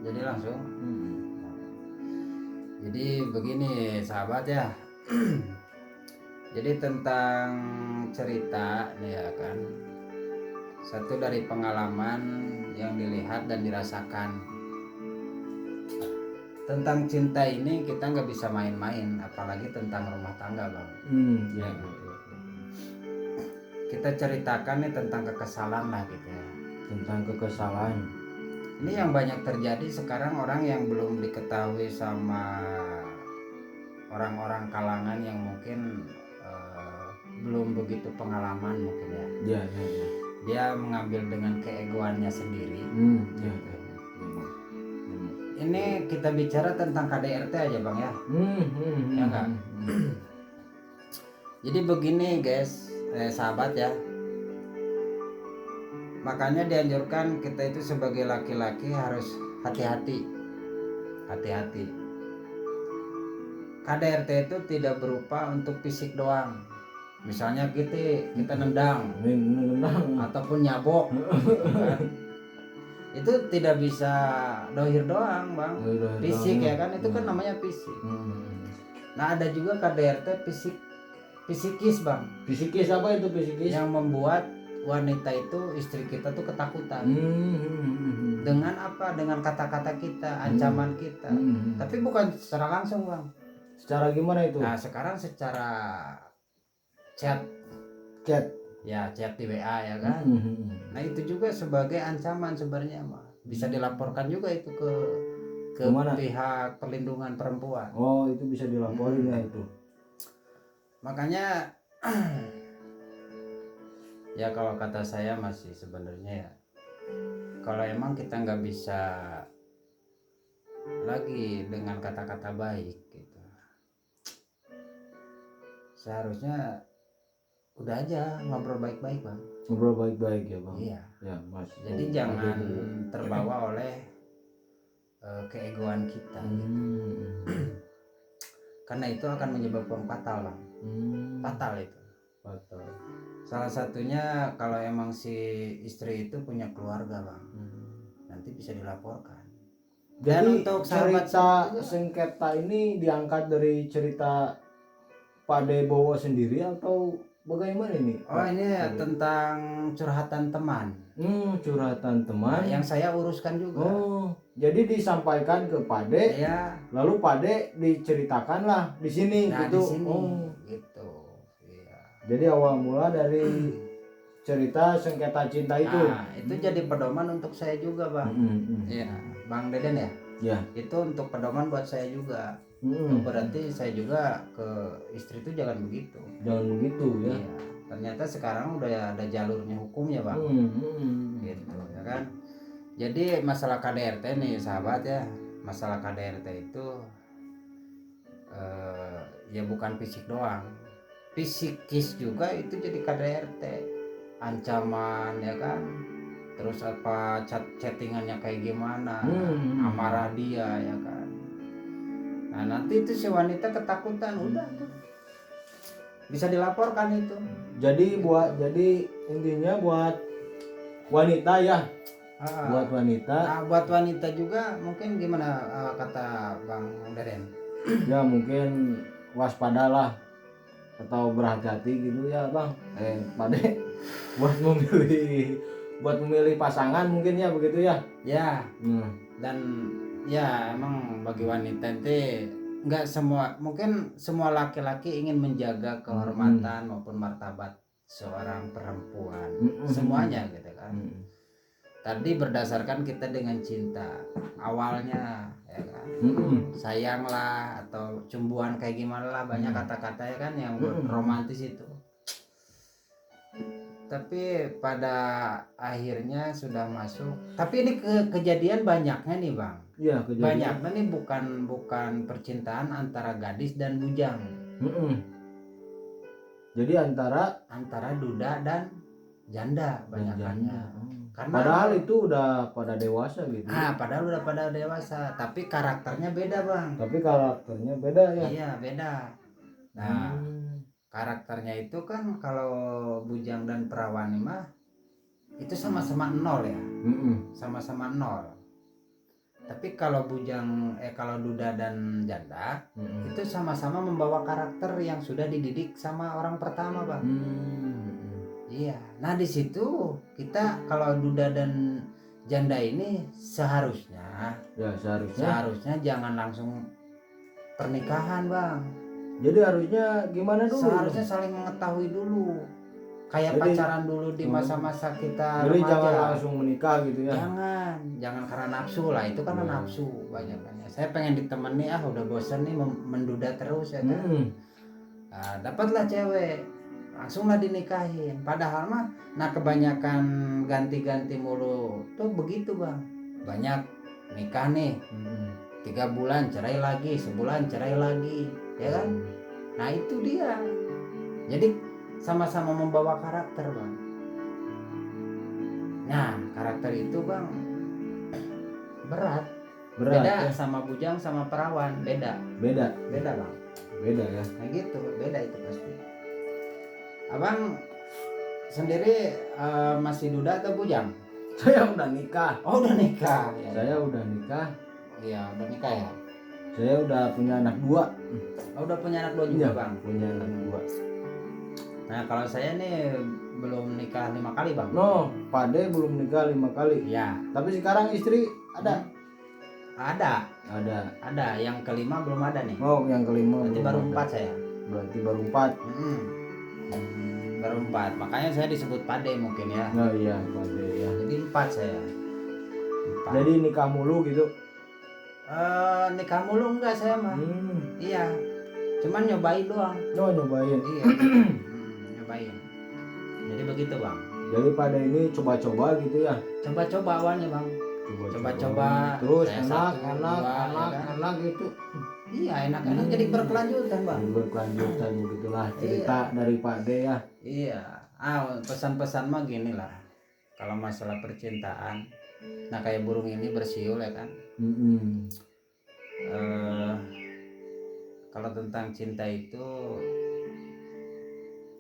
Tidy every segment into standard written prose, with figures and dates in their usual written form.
Jadi langsung. Jadi begini sahabat ya. Jadi tentang cerita nih ya kan, satu dari pengalaman yang dilihat dan dirasakan. Tentang cinta ini kita nggak bisa main-main, apalagi tentang rumah tangga bang. Ya. Kita ceritakan nih tentang kekesalan lah gitu ya. Tentang kekesalan. Ini yang banyak terjadi sekarang, orang yang belum diketahui sama orang-orang kalangan yang mungkin belum begitu pengalaman mungkin ya. Ya. Dia mengambil dengan keegoannya sendiri. Ya. Ini kita bicara tentang KDRT aja bang ya. Ya enggak. Jadi begini guys, sahabat ya. Makanya dianjurkan kita itu sebagai laki-laki harus hati-hati. Hati-hati. KDRT itu tidak berupa untuk fisik doang. Misalnya kita nendang ataupun nyabok kan? Itu tidak bisa dohir doang bang, fisik ya kan, itu kan namanya fisik. Nah ada juga KDRT fisikis bang. Fisikis apa itu fisikis? Yang membuat wanita itu, istri kita tuh ketakutan. Dengan apa? Dengan kata-kata kita, ancaman kita. Tapi bukan secara langsung bang. Secara gimana itu? Nah sekarang secara chat ya, chat di WA ya kan. Nah itu juga sebagai ancaman sebenarnya mah, bisa dilaporkan juga itu ke Kemana? pihak perlindungan perempuan. Oh itu bisa dilaporin ya itu. Makanya ya kalau kata saya masih sebenarnya ya, kalau emang kita nggak bisa lagi dengan kata-kata baik gitu, seharusnya udah aja ngobrol baik-baik bang. Ngobrol baik-baik ya bang. Iya. Ya mas. Jadi jangan terbawa oleh keegoan kita. Karena itu akan menyebabkan fatal bang. Fatal itu. Fatal. Salah satunya kalau emang si istri itu punya keluarga bang, nanti bisa dilaporkan. Dan Jadi untuk cerita sengketa ini diangkat dari cerita Pak Debowo sendiri atau bagaimana ini? Oh ini tentang curhatan teman. Curhatan teman. Nah, yang saya uruskan juga. Oh, jadi disampaikan ke Pak De. Ya. Lalu Pak De diceritakanlah di sini Nah, gitu. di sini. Oh, gitu. Iya. Jadi awal mula dari cerita sengketa cinta itu. Nah, itu jadi pedoman untuk saya juga, Bang. Iya, Bang Deden ya? Ya. Itu untuk pedoman buat saya juga. Berarti saya juga ke istri itu jangan begitu. Jangan begitu ya. Iya. Ternyata sekarang udah ada jalurnya hukumnya bang. Gitu ya kan. Jadi masalah KDRT nih sahabat ya, masalah KDRT itu ya bukan fisik doang, fisikis juga itu jadi KDRT, ancaman ya kan. Terus apa chattingannya kayak gimana, amarah dia ya kan. Nah nanti itu si wanita ketakutan, udah tuh bisa dilaporkan itu. Jadi intinya buat wanita ya. Buat wanita. Nah, buat wanita juga mungkin gimana kata Bang Deren? Ya mungkin waspadalah atau berhati-hati gitu ya bang. Pada buat memilih pasangan mungkin ya begitu ya. Ya. Dan ya emang bagi wanita itu nggak semua, mungkin semua laki-laki ingin menjaga kehormatan maupun martabat seorang perempuan, semuanya gitu kan. Tadi berdasarkan kita dengan cinta awalnya ya kan, sayanglah atau cumbuan kayak gimana lah, banyak kata-kata ya kan yang romantis itu. Tapi pada akhirnya sudah masuk. Tapi ini kejadian banyaknya nih bang. Iya, banyaknya nih bukan percintaan antara gadis dan bujang. Jadi antara duda dan janda banyakannya. Karena padahal itu udah pada dewasa gitu. Padahal udah pada dewasa, tapi karakternya beda bang. Tapi karakternya beda ya. Iya beda. Nah karakternya itu kan kalau bujang dan perawan mah itu sama-sama nol ya. Sama-sama nol. Tapi kalau kalau duda dan janda Mm-mm. itu sama-sama membawa karakter yang sudah dididik sama orang pertama, Bang. Iya. Nah, di situ kita kalau duda dan janda ini seharusnya Ya seharusnya. jangan langsung pernikahan, Bang. Jadi harusnya gimana dulu? Seharusnya saling mengetahui dulu. Kayak Jadi- pacaran dulu di masa-masa kita Jadi jangan remaja. langsung menikah gitu ya. Jangan karena nafsu lah, itu karena Ya. nafsu banyak kan ya. Saya pengen ditemani, udah bosan nih menduda terus ya kan. Nah, dapatlah cewek, langsunglah dinikahin. Padahal mah, nah kebanyakan ganti-ganti mulu tuh begitu, Bang. Banyak nikah nih, 3 bulan cerai lagi, sebulan cerai lagi, ya kan? Nah itu dia. Jadi sama-sama membawa karakter, Bang. Nah karakter itu, Bang, berat. Beda ya. sama bujang sama perawan, beda Beda Bang. Beda ya. Nah gitu, beda itu pasti. Abang sendiri masih duda atau bujang? Saya udah nikah. Oh udah nikah ya. Saya udah nikah. Iya udah nikah ya. Saya udah punya anak 2. Oh, udah punya anak 2 juga, Iya, Bang. punya anak 2. Nah kalau saya nih belum nikah 5 kali, Bang. No, Pak De belum nikah 5 kali. Iya. Tapi sekarang istri ada. Ada. Yang kelima belum ada nih. Oh, yang kelima Berarti belum baru ada. 4 saya. Berarti baru 4. Baru 4. Makanya saya disebut pade mungkin ya. Nah iya, Pak De ya. Jadi 4 saya. 4. Jadi nikah mulu gitu. Nikah mulu enggak saya mah. Iya. Cuman nyobain doang. Oh, nyobain. Iya. Nyobain. Jadi begitu, Bang. Jadi pada ini coba-coba gitu ya. Coba-coba awalnya, Bang. Coba-coba. Terus Saya enak, 1, 2, enak, ya kan? enak gitu. Iya, enak-enak jadi berkelanjutan, Bang. Jadi berkelanjutan begitulah cerita dari Pak De ya. Iya. Pesan-pesan mah gini lah. Kalau masalah percintaan, nah kayak burung ini bersiul ya kan. Kalau tentang cinta itu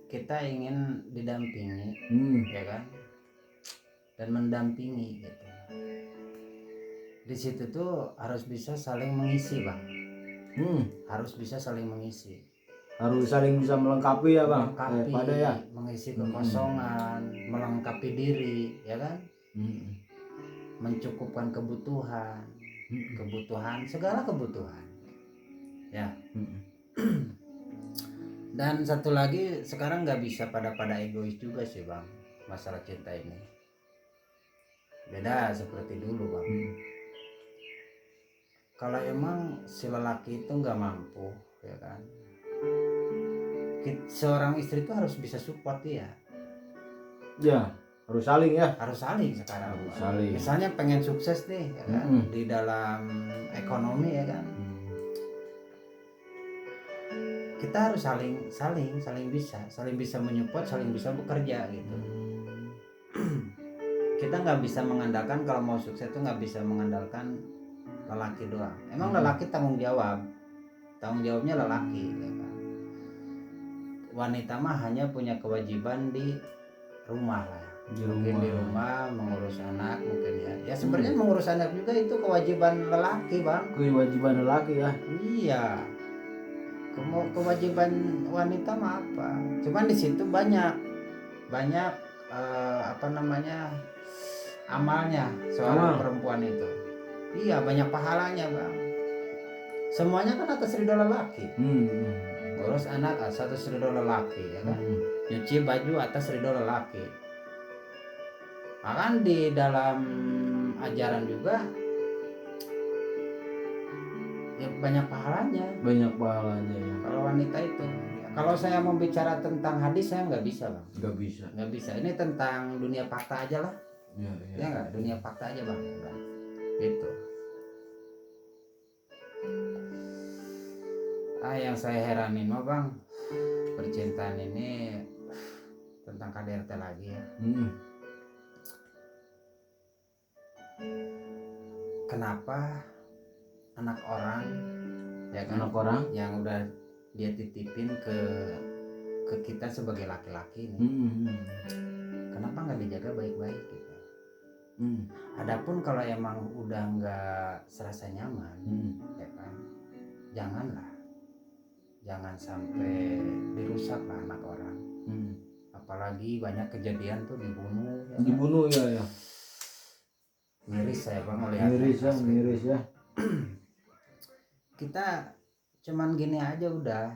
kita ingin didampingi, ya kan, dan mendampingi gitu. Di situ tuh harus bisa saling mengisi, Bang. Harus bisa saling mengisi. Harus saling bisa melengkapi ya, Bang. Melengkapi, Pada ya. mengisi kekosongan, melengkapi diri, ya kan, mencukupkan kebutuhan, segala kebutuhan, ya. Dan satu lagi, sekarang nggak bisa pada egois juga sih, Bang, masalah cinta ini. Beda seperti dulu, Bang. Kalau emang si lelaki itu nggak mampu, ya kan, seorang istri itu harus bisa support dia. Ya, harus saling ya. Harus saling sekarang. Harus saling. Misalnya pengen sukses nih, ya kan, di dalam ekonomi, ya kan. Kita harus saling bisa menyupport, saling bisa bekerja gitu. Kita nggak bisa mengandalkan, kalau mau sukses itu nggak bisa mengandalkan lelaki doang. Emang lelaki tanggung jawabnya lelaki, ya kan. Wanita mah hanya punya kewajiban di rumah lah. Mungkin di rumah mengurus anak mungkin ya. Ya sebenarnya mengurus anak juga itu kewajiban lelaki, Bang. Kewajiban lelaki ya. Iya. Kewajiban wanita mah apa? Cuman di situ banyak amalnya seorang perempuan itu. Iya, banyak pahalanya, Bang. Semuanya kan atas ridho lelaki. Ngurus anak atas ridho lelaki, ya kan. Nyuci baju atas ridho lelaki. Bahkan di dalam ajaran juga ya banyak pahalanya ya. Kalau wanita itu, kalau saya mau bicara tentang hadis saya nggak bisa, Bang. Nggak bisa. Ini tentang dunia fakta aja lah. Ya nggak, dunia fakta aja, Bang. Gitu. Yang saya heranin mah, Bang, percintaan ini tentang KDRT lagi ya. Kenapa anak orang, ya kan, yang udah dia titipin ke kita sebagai laki-laki nih, kenapa nggak dijaga baik-baik gitu? Adapun kalau emang udah nggak serasa nyaman, ya kan, jangan sampai dirusak lah anak orang. Apalagi banyak kejadian tuh dibunuh, ya kan? Dibunuh ya. Miris saya bang melihat. Miris ya. Kita cuman gini aja udah,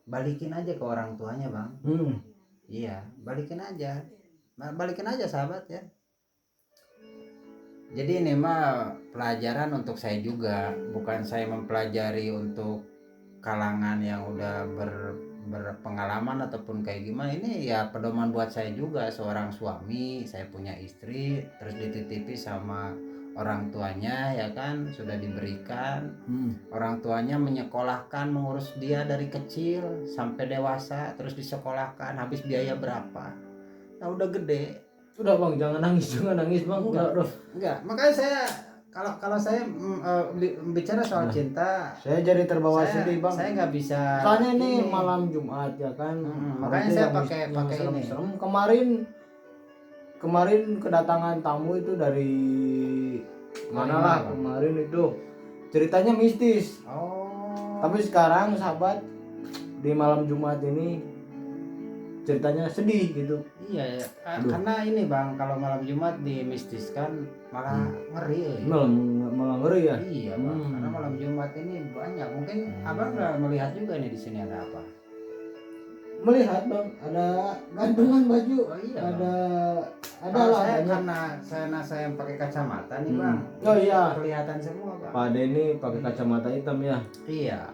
balikin aja ke orang tuanya bang. Iya, balikin aja sahabat ya. Jadi ini mah pelajaran untuk saya juga, bukan saya mempelajari untuk kalangan yang udah berpengalaman ataupun kayak gimana. Ini ya pedoman buat saya juga, seorang suami, saya punya istri, terus dititipi sama orang tuanya, ya kan, sudah diberikan. Orang tuanya menyekolahkan, mengurus dia dari kecil sampai dewasa, terus disekolahkan, habis biaya berapa? Nah udah gede. Udah bang, jangan nangis bang. Enggak. Makanya saya kalau saya bicara soal cinta, saya jadi terbawa sedih bang. Saya nggak bisa. Soalnya ini malam Jumat ya kan. Makanya saya pakai ini. Serem. Kemarin kedatangan tamu itu dari mana lah kemarin itu ceritanya mistis. Tapi sekarang sahabat di malam Jumat ini ceritanya sedih gitu. Iya ya. Karena ini bang, kalau malam Jumat dimistiskan malah ngeri. Malah ngeri ya. Iya bang. Karena malam Jumat ini banyak. Mungkin abang udah melihat juga nih di sini ada apa? Melihat bang, ada gantungan baju. Iya, ada lah. Karena saya pakai kacamata nih bang. Oh iya. Kelihatan semua bang. Pak Denny pakai kacamata hitam ya. Iya.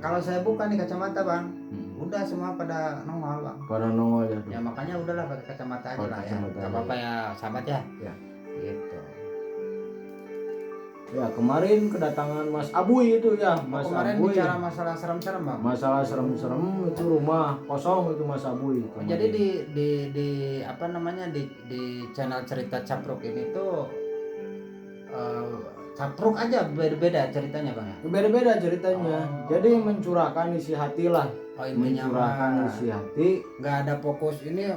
Kalau saya buka nih kacamata bang, udah semua pada nongol bang. Pada nongol ya. Ya makanya udahlah pakai kacamata aja lah ya. Gak apa-apa ya sahabat ya. Gitu. Ya kemarin kedatangan Mas Abuy itu ya. Mas kemarin Abuy. Bicara masalah serem-serem bang. Masalah serem-serem itu rumah kosong itu Mas Abuy. Jadi di apa namanya di channel cerita Capruk ini tuh Capruk aja beda-beda ceritanya bang ya. Beda-beda ceritanya. Jadi mencurahkan isi hati lah. Mencurahkan isi hati. Nggak ada fokus ini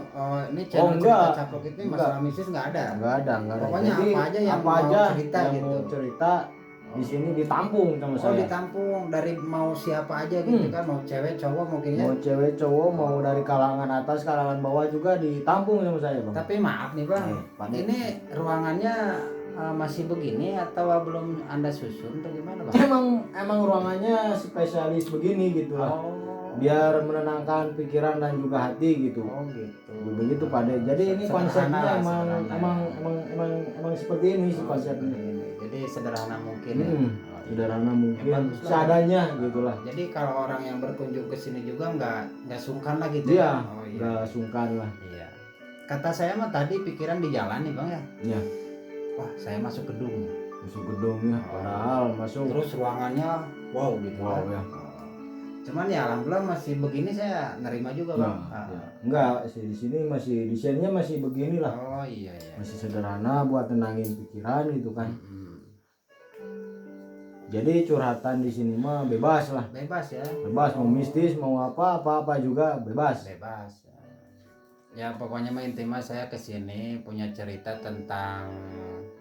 channel cerita Capruk itu masalah mistis nggak ada. Pokoknya jadi, apa aja yang mau cerita yang gitu. Mau cerita di sini ditampung sama saya. Ditampung dari mau siapa aja gitu kan, mau cewek cowok mungkin ya. Mau cewek cowok, mau dari kalangan atas kalangan bawah juga ditampung sama saya bang. Tapi maaf nih bang, ini ruangannya masih begini atau belum Anda susun atau gimana bang? Emang ruangannya spesialis begini gitu lah. Biar menenangkan pikiran dan juga hati gitu. Gitu. Begitu Pak De. Jadi ini konsepnya emang seperti ini sih konsepnya. Jadi sederhana mungkin ya. Sederhana mungkin seadanya gitulah. Jadi kalau orang yang berkunjung ke sini juga nggak sungkan lah gitu. Iya. Nggak sungkan lah. Iya. Kata saya mah tadi pikiran di jalan nih bang ya. Iya. Wah saya masuk gedung. Ya. Padahal masuk. Terus ruangannya wow gitu. Wow ya. Cuman ya alhamdulillah masih begini saya nerima juga bang. Enggak sih di sini masih desainnya masih beginilah. Oh iya. Masih sederhana buat tenangin pikiran gitu kan. Jadi curhatan di sini mah bebas lah. Bebas ya. Bebas mau mistis mau apa juga bebas. Bebas. Ya pokoknya mah intinya saya kesini punya cerita tentang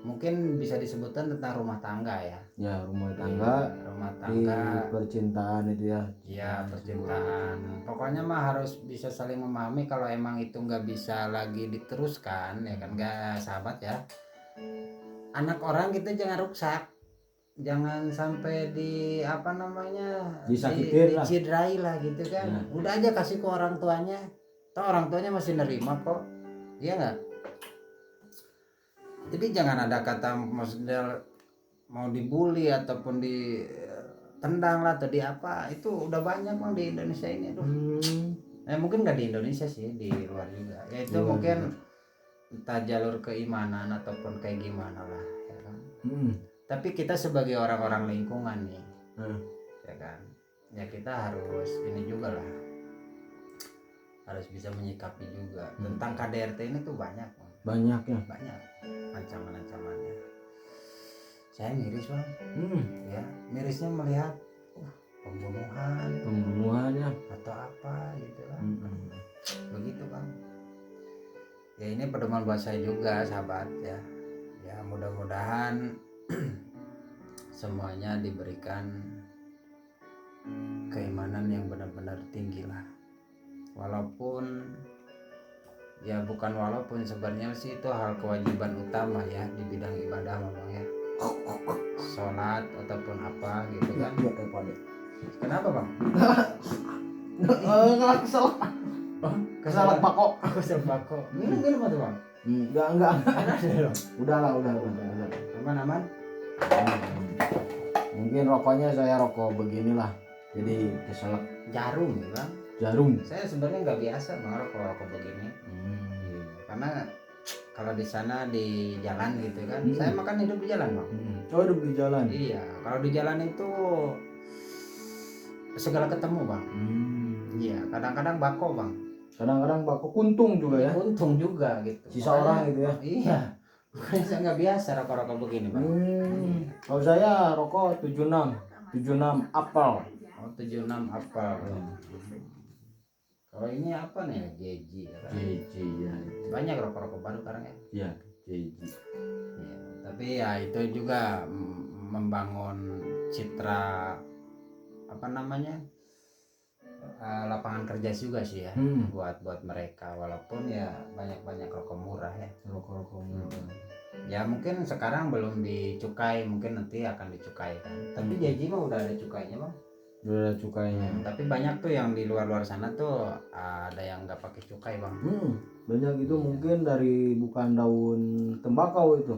mungkin bisa disebutkan tentang rumah tangga ya. Ya rumah tangga. Di percintaan itu ya. Iya percintaan. Pokoknya mah harus bisa saling memahami. Kalau emang itu nggak bisa lagi diteruskan ya kan nggak sahabat ya. Anak orang kita jangan rusak. Jangan sampai disakitin lah. Dicidrai lah gitu kan. Ya. Udah aja kasih ke orang tuanya. Toh orang tuanya masih nerima kok. Iya nggak? Jadi jangan ada kata maksudnya mau dibully ataupun ditendang lah atau di apa. Itu udah banyak bang di Indonesia ini tuh. Mungkin nggak di Indonesia sih, di luar juga. Ya itu mungkin entah jalur keimanan ataupun kayak gimana lah ya kan. Tapi kita sebagai orang-orang lingkungan nih, ya kan, ya kita harus ini juga lah, harus bisa menyikapi juga tentang KDRT ini tuh banyak ya, banyak ancaman-ancamannya. Saya miris bang, ya mirisnya melihat pembunuhannya atau apa gitu lah, begitu bang. Ya ini pedoman buat saya juga sahabat ya. Ya mudah-mudahan semuanya diberikan keimanan yang benar-benar tinggi lah. Walaupun walaupun sebenarnya sih itu hal kewajiban utama ya di bidang ibadah memang ya. Sholat ataupun apa gitu kan. Kenapa bang? Kesel. Kesel bako. Kesel bako. Minum apa tuh bang? Enggak. Udahlah. Aman. Mungkin rokoknya saya rokok beginilah. Jadi keselak. Jarum ya bang. Jarum. Saya sebenarnya nggak biasa bang rokok begini. Karena kalau di sana di jalan gitu kan, saya makan hidup di jalan bang. Oh, hidup di jalan. Iya, kalau di jalan itu segala ketemu bang. Iya, kadang-kadang bako bang. Kadang-kadang bako kuntung juga ya. Untung juga gitu. Sisa orang gitu ya. Iya. Makanya saya nggak biasa rokok-rokok begini bang. Kalau saya rokok 76 apel. Oh 76 apa? Kalau ini apa nih? JJ ya kan? JJ ya. Banyak rokok-rokok baru sekarang ya. Iya, JJ. Ya, tapi ya itu juga membangun citra apa namanya lapangan kerja juga sih ya buat mereka, walaupun ya banyak rokok murah ya. Rokok murah. Ya mungkin sekarang belum dicukai, mungkin nanti akan dicukai kan. Tapi JJ mah udah ada cukainya bang. Udah ada cukainya. Tapi banyak tuh yang di luar sana tuh ada yang nggak pakai cukai bang. Banyak itu mungkin dari bukan daun tembakau itu,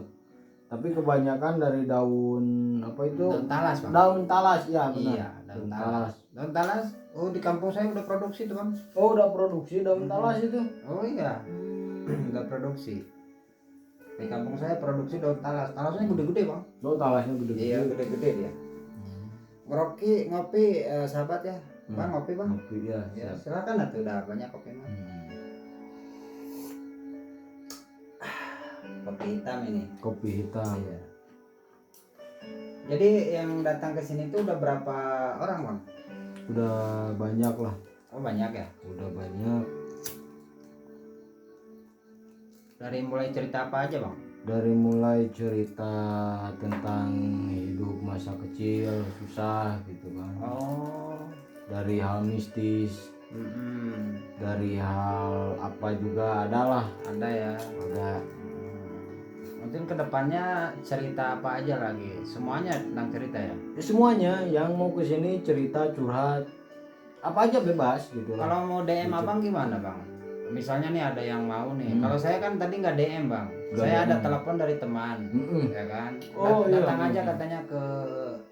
tapi kebanyakan dari daun apa itu? Daun talas bang. Daun talas ya benar. Iya daun talas. Daun talas. Oh di kampung saya udah produksi tuh bang. Oh udah produksi daun talas itu? Oh iya. Udah produksi. Di kampung saya produksi daun talas. Talasnya gede-gede bang. Daun talasnya gede-gede. Iya gede-gede dia. Ngopi sahabat ya. Bang ngopi bang. Ngopi ya. Ya silakan atuh, udah banyak kopi mah. Kopi hitam ini. Kopi hitam. Iya. Jadi yang datang ke sini tuh udah berapa orang bang? Udah banyak lah. Oh banyak ya. Udah banyak. Dari mulai cerita apa aja bang? Dari mulai cerita tentang hidup masa kecil susah gitu kan. Oh. Dari hal mistis. Dari hal apa juga adalah. Ada ya. Ada. Mungkin kedepannya cerita apa aja lagi? Semuanya tentang cerita ya? Ya, semuanya yang mau kesini cerita curhat apa aja bebas gitu lah. Kalau mau DM abang gimana bang? Misalnya nih ada yang mau nih. Kalau saya kan tadi nggak DM bang. Saya ada telepon dari teman, ya kan? Datang aja katanya ke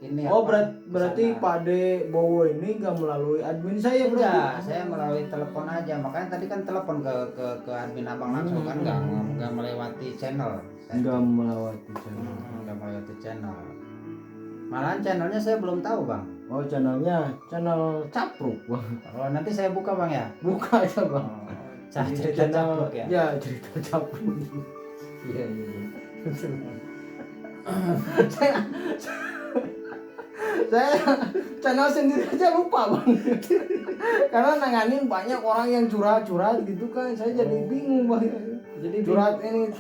ini. Oh berarti Pak De Bowo ini nggak melalui admin saya berarti? Enggak, saya melalui telepon aja. Makanya tadi kan telepon ke admin abang langsung kan nggak melewati channel. Nggak melewati channel. Nggak melewati channel. Malahan channelnya saya belum tahu bang. Oh channelnya channel capruk bang. Oh nanti saya buka bang ya. Buka aja bang. Cerita capruk ya. Ya cerita capruk. Iya. Saya channel sendiri aja lupa bang. Karena nanganin banyak orang yang curhat gitu kan, saya jadi bingung bang. Jadi curhat ini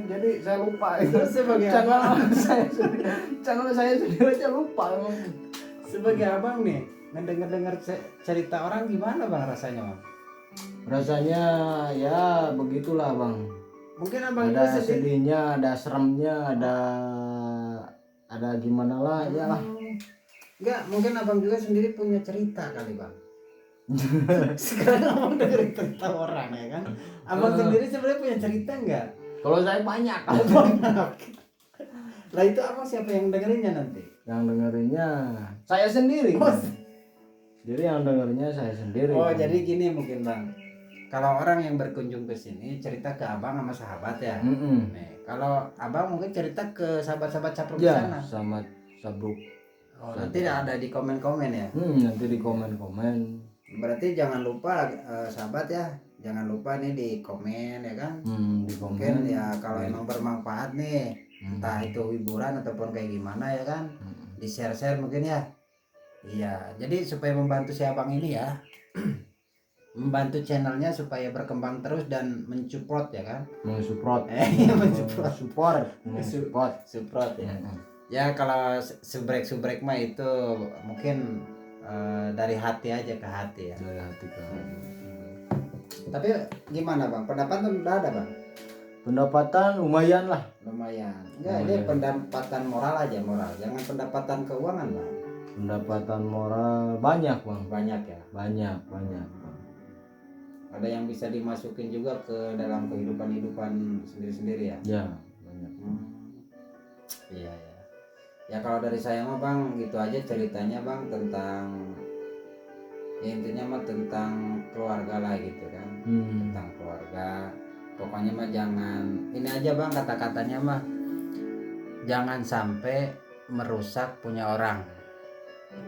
jadi saya lupa. Channel saya sendiri aja lupa bang. Sebagai abang nih ngedenger cerita orang gimana bang rasanya bang? Rasanya ya begitulah bang. Mungkin abang ada sedihnya, ada seremnya, ada gimana lah ya lah. Enggak, mungkin abang juga sendiri punya cerita kali bang. Sekarang abang dengerin cerita orang ya kan. Abang sendiri sebenarnya punya cerita enggak? Kalau saya banyak. Lah itu abang siapa yang dengerinnya nanti? Yang dengerinnya saya sendiri. Jadi yang dengerinnya saya sendiri. Oh jadi gini mungkin bang. Kalau orang yang berkunjung ke sini cerita ke abang sama sahabat ya. Nih, kalau abang mungkin cerita ke sahabat-sahabat capruk di sana. Sama capruk. Oh, nanti ada di komen-komen ya. Nanti di komen-komen. Berarti jangan lupa sahabat ya, jangan lupa nih di komen ya kan. Di komen. Mungkin ya kalau emang bermanfaat nih, entah itu hiburan ataupun kayak gimana ya kan, di share mungkin ya. Iya, jadi supaya membantu si abang ini ya. membantu channelnya supaya berkembang terus dan mensupport ya kan. Mensupport. Mensupport. Support ya. Ya kalau subrek mah itu mungkin dari hati aja ke hati ya. Dari hati ke hati. Tapi gimana bang? Pendapatan udah ada bang? Pendapatan lumayan lah. Lumayan. Enggak, ini pendapatan moral aja, moral. Jangan pendapatan keuangan bang. Pendapatan moral banyak bang. Banyak ya. Banyak. Ada yang bisa dimasukin juga ke dalam kehidupan sendiri-sendiri ya. Ya banyak. Iya ya. Ya kalau dari saya mah bang gitu aja ceritanya bang tentang ya intinya mah tentang keluarga lah gitu kan. Tentang keluarga. Pokoknya mah jangan ini aja bang kata-katanya mah jangan sampai merusak punya orang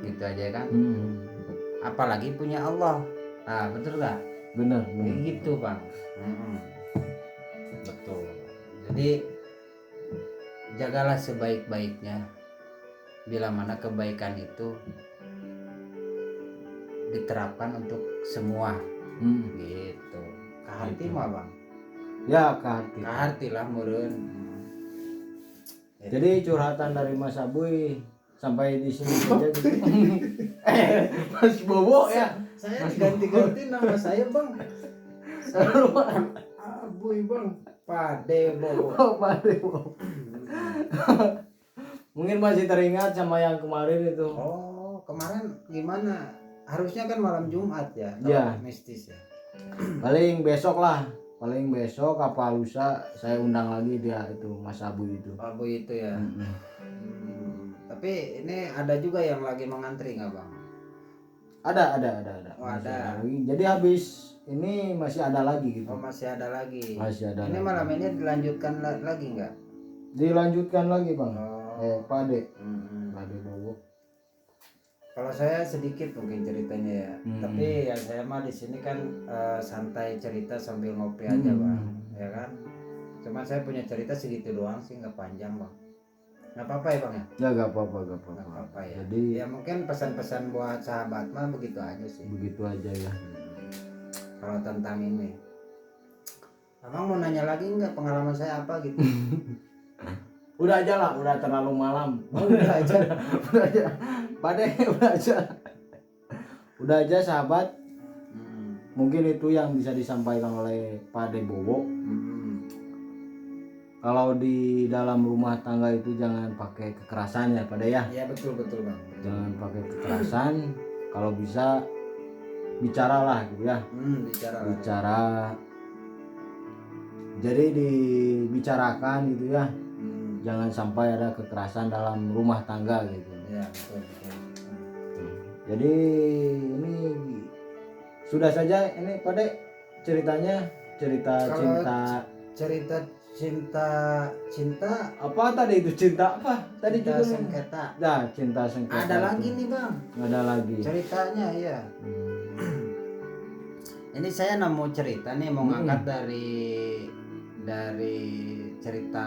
gitu aja kan. Apalagi punya Allah. Nah betul gak? Benar. Gitu bang. Betul. Jadi jagalah sebaik-baiknya bila mana kebaikan itu diterapkan untuk semua. Gitu. Kahati mah bang. Ya kahati. Kahati lah meureun. Jadi curhatan dari Mas Abuy sampai di sini saja gitu. Mas Bobo ya. Saya ganti-ganti nama saya bang. Saya Abuy bang. Pade Bobo. Pade Bobo. Mungkin masih teringat sama yang kemarin itu. Oh kemarin gimana? Harusnya kan malam Jumat ya. Ya. Mistis ya. Paling besok apa lusa saya undang lagi dia itu Mas Abuy itu. Abuy itu ya. Tapi ini ada juga yang lagi mengantri nggak bang? Ada. Oh, ada. Jadi habis ini masih ada lagi gitu. Oh masih ada lagi. Ini lagi. Malam ini dilanjutkan lagi nggak? Dilanjutkan lagi bang. Pade. Pade Bobo. Kalau saya sedikit mungkin ceritanya ya. Tapi ya saya mah di sini kan santai cerita sambil ngopi aja bang, ya kan. Cuma saya punya cerita segitu doang sih, nggak panjang bang. Nggak apa-apa ya bang ya? Ya nggak apa-apa ya. Jadi ya mungkin pesan-pesan buat sahabat mah begitu aja sih. Begitu aja ya. Kalau tentang ini, abang mau nanya lagi nggak pengalaman saya apa gitu? Udah aja lah, udah terlalu malam. Udah aja. Pade udah aja sahabat. Mungkin itu yang bisa disampaikan oleh Pade Bobo. Kalau di dalam rumah tangga itu jangan pakai kekerasan ya Pade ya. Iya betul bang. Jangan pakai kekerasan. Kalau bisa bicaralah gitu ya. Bicara. Jadi dibicarakan gitu ya. Jangan sampai ada kekerasan dalam rumah tangga gitu. Ya betul. Jadi ini sudah saja ini Pade ceritanya cerita cinta apa tadi itu cinta apa tadi cinta juga sengketa. Nah, cinta sengketa. Ada lagi nih bang. Ada lagi. Ceritanya ya. Ini saya nemu cerita nih mau ngangkat dari cerita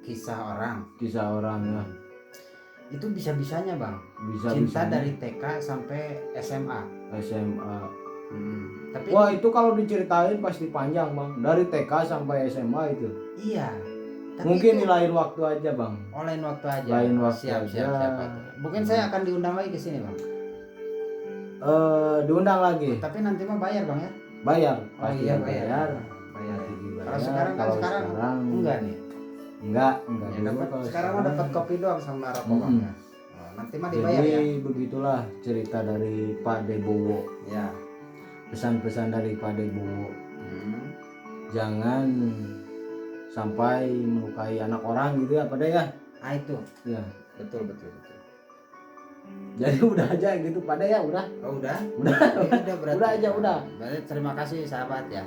kisah orang ya. Itu bisa-bisanya bang. Cinta dari TK sampai SMA. Tapi wah itu kalau diceritain pasti panjang bang. Dari TK sampai SMA itu. Iya. Tapi mungkin itu, di lain waktu aja bang. Lain waktu aja. Siap. Mungkin saya akan diundang lagi ke sini bang. Diundang lagi. Tapi nanti mah bayar bang ya. Bayar. Pasti bayar. Kalau sekarang enggak nih. Enggak ya, dapat sekarang mah dapat kopi doang sama rokok bang ya. Nanti mah dibayar. Jadi, ya. Begitulah cerita dari Pade Bowo. Ya. Pesan-pesan dari Pade Bowo. Jangan sampai melukai anak orang gitu ya Pade ya. Itu. Ya. Betul. Jadi udah aja gitu Pade ya udah. Oh udah. Udah. Berarti. Udah aja udah. Berarti terima kasih sahabat ya.